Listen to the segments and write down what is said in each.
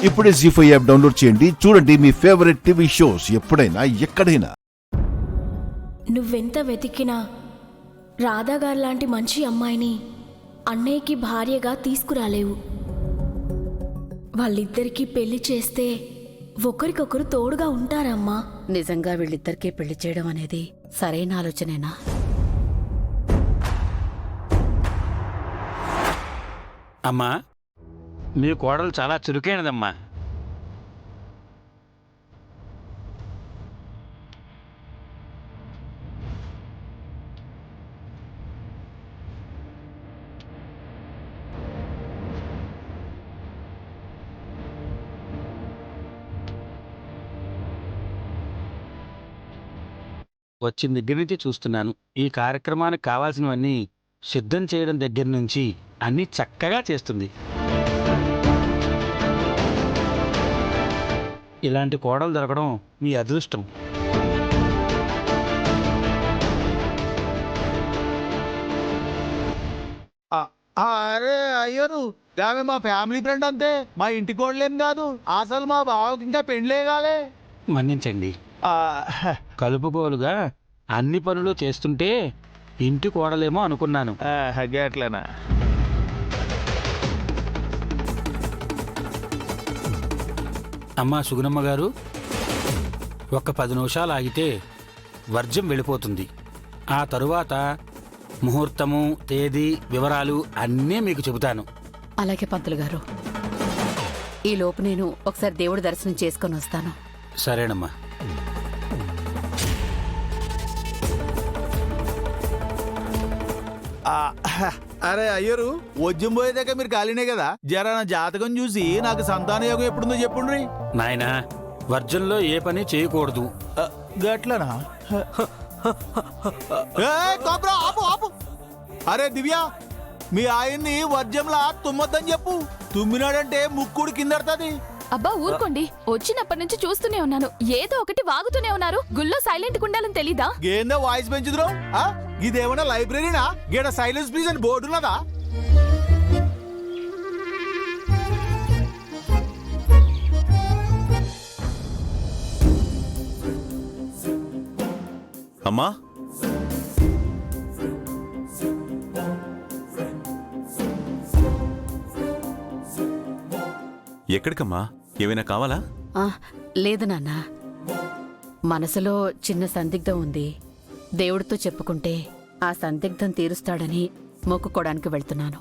ఇప్పుడే జీ5 app download చేయండి. చూడండి మీ ఫేవరెట్ టీవీ షోస్ ఎప్పుడైనా ఎక్కడైనా. నువ్వెంత వెతికినా రాధాగారు లాంటి మంచి అమ్మాయిని అన్నయ్యకి భార్యగా తీసుకురాలేవు. వాళ్ళిద్దరికీ పెళ్లి చేస్తే ఒకరికొకరు తోడుగా ఉంటారమ్మా. నిజంగా వీళ్ళిద్దరికీ పెళ్లి చేయడం అనేది సరైన ఆలోచనేనా? అమ్మా, మీ కోడలు చాలా చురుకైనదమ్మా. వచ్చిన దగ్గర నుంచి చూస్తున్నాను. ఈ కార్యక్రమానికి కావాల్సినవన్నీ సిద్ధం చేయడం దగ్గర నుంచి అన్నీ చక్కగా చేస్తుంది. ఇలాంటి కోడలు దొరకడం మీ అదృష్టం. అరే అయ్యోరు ఆమె మా ఫ్యామిలీ ఫ్రెండ్ అంతే, మా ఇంటి కోడలేం కాదు. అసలు మా బావకి ఇంకా పెళ్ళే కాలే. మన్నించండి. కలుపుకోలుగా అన్ని పనులు చేస్తుంటే ఇంటి కోడలేమో అనుకున్నాను. గట్లనా? అమ్మా సుగుణమ్మ గారు, ఒక్క 10 నిమిషాలు ఆగితే వర్జం వెళ్ళిపోతుంది. ఆ తరువాత ముహూర్తము, తేదీ, వివరాలు అన్నీ మీకు చెబుతాను. అలాగే పంతులు గారు, ఈ లోపు నేను ఒకసారి దేవుడి దర్శనం చేసుకొని వస్తాను. సరేనమ్మా. అరే అయ్యరు, వజ్జం పోయేదాకా మీరు ఖాళీనే కదా. జరా నా జాతకం చూసి నాకు సంతాన యోగం ఎప్పుడుందో చెప్పుండ్రి. నాయనా, వర్జంలో ఏ పని చేయకూడదు. గట్లనా? ఆపు ఆపు. అరే దివ్య, మీ ఆయన్ని వర్జంలా తుమ్మొద్దని చెప్పు. తుమ్మినాడంటే ముక్కుడు కిందడుతుంది. అబ్బా ఊరుకోండి, వచ్చినప్పటి నుంచి చూస్తూనే ఉన్నాను, ఏదో ఒకటి వాగుతూనే ఉన్నారు. గుళ్ళో సైలెంట్ ఉండాలని తెలీదా? ఏందో వాయిస్ పెంచుదురు? ఇదేమన్నా లైబ్రరీనా? గేడ సైలెన్స్ ప్లీజ్ అని బోర్డు ఉన్నదా? అమ్మా, ఎక్కడికమ్మా? ఏమైనా కావాలా? లేదు నాన్న, మనసులో చిన్న సందిగ్ధం ఉంది. దేవుడితో చెప్పుకుంటే ఆ సందిగ్ధం తీరుస్తాడని మొక్కుకోవడానికి వెళ్తున్నాను.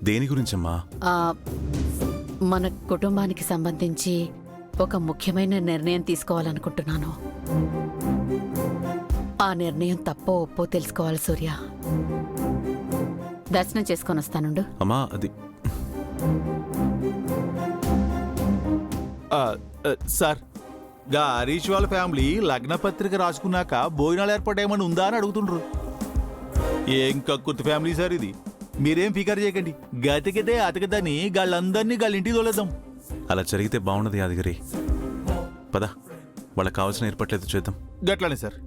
దేని గురించమ్మా? మన కుటుంబానికి సంబంధించి ఒక ముఖ్యమైన నిర్ణయం తీసుకోవాలనుకుంటున్నాను. ఆ నిర్ణయం తప్పో ఒప్పో తెలుసుకోవాలి సూర్య. దర్శనం చేసుకొని వస్తానుండు. అమ్మా, అది సార్, గా హరీష్ వాళ్ళ ఫ్యామిలీ లగ్న పత్రిక రాసుకున్నాక భోజనాలు ఏర్పాటు ఏమని ఉందా అని అడుగుతుండ్రు. ఏం కక్కుర్తి ఫ్యామిలీ సార్ ఇది. మీరేం ఫికర్ చేయకండి. గతికితే అతకదని గాళ్ళందరినీ గాళ్ళింటికి తోలేద్దాం. అలా జరిగితే బాగుండదు యాదగిరి. పద, వాళ్ళకి కావాల్సిన ఏర్పాట్లేదు చేద్దాం. గట్లానే సార్.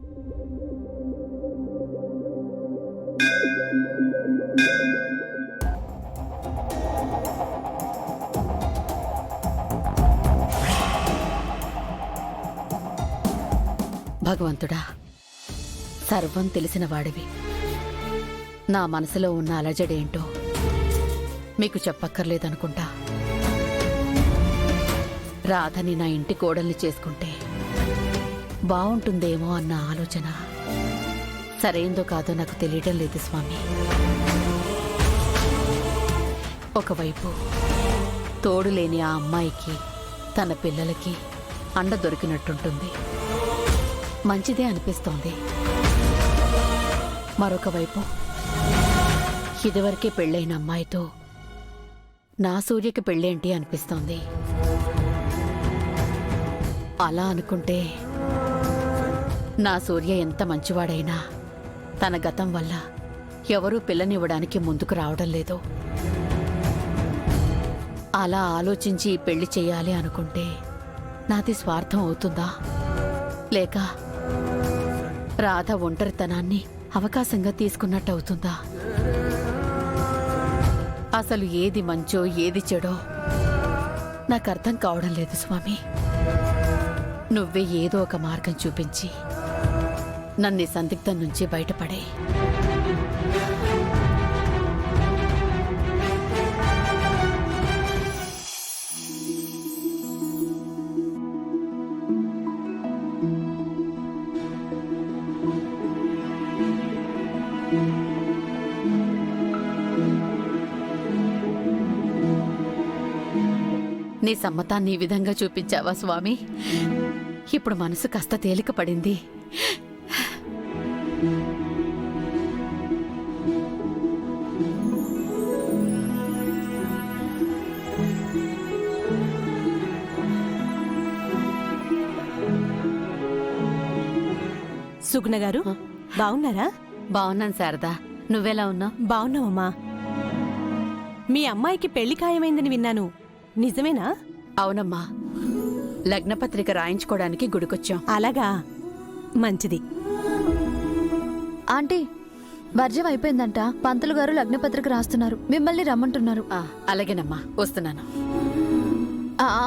భగవంతుడా, సర్వం తెలిసిన వాడివి. నా మనసులో ఉన్న అలజడేంటో మీకు చెప్పక్కర్లేదనుకుంటా. రాధని నా ఇంటి కోడల్ని చేసుకుంటే బావుంటుందేమో అన్న ఆలోచన సరైందో కాదో నాకు తెలియడం లేదు స్వామి. ఒకవైపు తోడు లేని ఆ అమ్మాయికి, తన పిల్లలకి అండ దొరికినట్టుంటుంది, మంచిదే అనిపిస్తోంది. మరొక వైపు ఇదివరకే పెళ్ళైన అమ్మాయితో నా సూర్యకి పెళ్ళేంటి అనిపిస్తోంది. అలా అనుకుంటే నా సూర్య ఎంత మంచివాడైనా తన గతం వల్ల ఎవరూ పిల్లనివ్వడానికి ముందుకు రావడం లేదు. అలా ఆలోచించి పెళ్లి చెయ్యాలి అనుకుంటే నాది స్వార్థం అవుతుందా, లేక రాధ ఒంటరితనాన్ని అవకాశంగా తీసుకున్నట్టవుతుందా? అసలు ఏది మంచో ఏది చెడో నాకు అర్థం కావడం లేదు స్వామి. నువ్వే ఏదో ఒక మార్గం చూపించి నన్ను ఈ సందిగ్ధం నుంచి బయటపడే. నీ సమ్మతాన్ని ఈ విధంగా చూపించావా స్వామి? ఇప్పుడు మనసు కాస్త తేలిక పడింది. సుగుణ గారు బావున్నారా? బావున్నాను శారదా, నువ్వెలా ఉన్నావు? బావున్నావమ్మా. మీ అమ్మాయికి పెళ్లి ఖాయమైందని విన్నాను, నిజమేనా? అవునమ్మా, లగ్నపత్రిక రాయించుకోవడానికి గుడికొచ్చాం. అలాగా, మంచిది. ఆంటీ వర్జం అయిపోయిందంట. పంతులు గారు లగ్నపత్రిక రాస్తున్నారు, మిమ్మల్ని రమ్మంటున్నారు. అలాగేనమ్మా, వస్తున్నాను.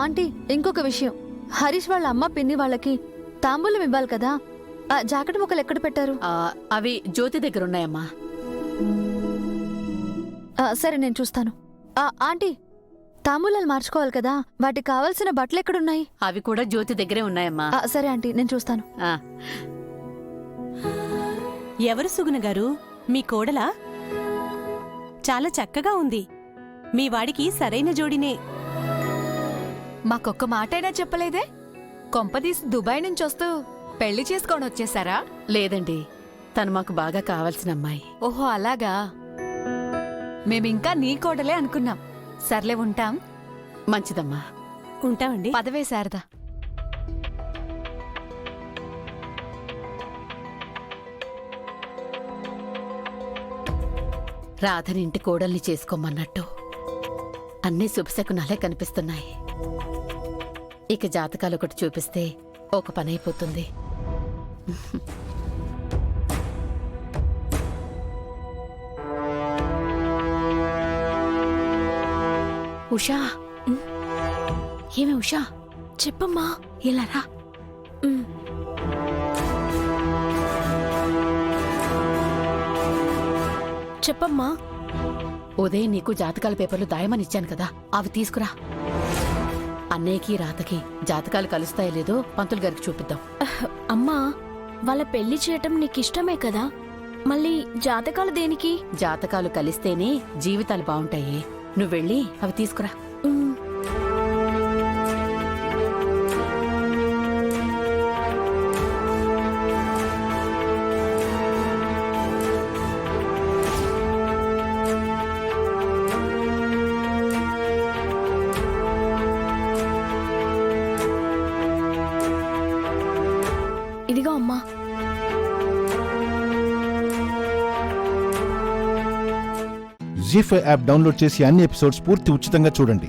ఆంటీ ఇంకొక విషయం, హరీష్ వాళ్ళ అమ్మ పిన్ని వాళ్ళకి తాంబూలం ఇవ్వాలి కదా, జాకెట్ ముక్కలు ఎక్కడ పెట్టారు? అవి జ్యోతి దగ్గర ఉన్నాయమ్మా. సరే నేను చూస్తాను. ఆంటీ తాంబూలాలు మార్చుకోవాలి కదా, వాటికి కావాల్సిన బట్టలు ఎక్కడున్నాయి? అవి కూడా జ్యోతి దగ్గరే ఉన్నాయమ్మా. సరే ఆంటీ నేను చూస్తాను. ఎవరు సుగుణ గారు? మీ కోడలా? చాలా చక్కగా ఉంది. మీ వాడికి సరైన జోడినే. మాకొక్క మాటైనా చెప్పలేదే? కొంపదీసి దుబాయ్ నుంచి వస్తూ పెళ్లి చేసుకొని వచ్చేసారా? లేదండి, తను మాకు బాగా కావాల్సిన అమ్మాయి. ఓహో అలాగా, మేమింకా నీ కోడలే అనుకున్నాం. సర్లే ఉంటాం. మంచిదమ్మా. ఉంటామండి. పదవే శారదా. రాధని ఇంటి కోడల్ని చేసుకోమన్నట్టు అన్నీ శుభశకునాలే కనిపిస్తున్నాయి. ఇక జాతకాలు ఒకటి చూపిస్తే ఒక పని అయిపోతుంది. ఉషా, ఏమే ఉషా? చెప్పమ్మా. ఇలా రా. చెప్పమ్మా. ఉదయం నీకు జాతకాల పేపర్లు దాయమని ఇచ్చాను కదా, అవి తీసుకురా. అన్నయ్యకి రాతకి జాతకాలు కలుస్తాయో లేదో పంతులు గారికి చూపిద్దాం. అమ్మా, వాళ్ళ పెళ్లి చేయటం నీకిష్టమే కదా, మళ్ళీ జాతకాలు దేనికి? జాతకాలు కలిస్తేనే జీవితాలు బావుంటాయి. నువ్వెళ్ళి అవి తీసుకురా. ఇదిగో అమ్మా. జీ5 యాప్ డౌన్లోడ్ చేసి అన్ని ఎపిసోడ్స్ పూర్తి ఉచితంగా చూడండి.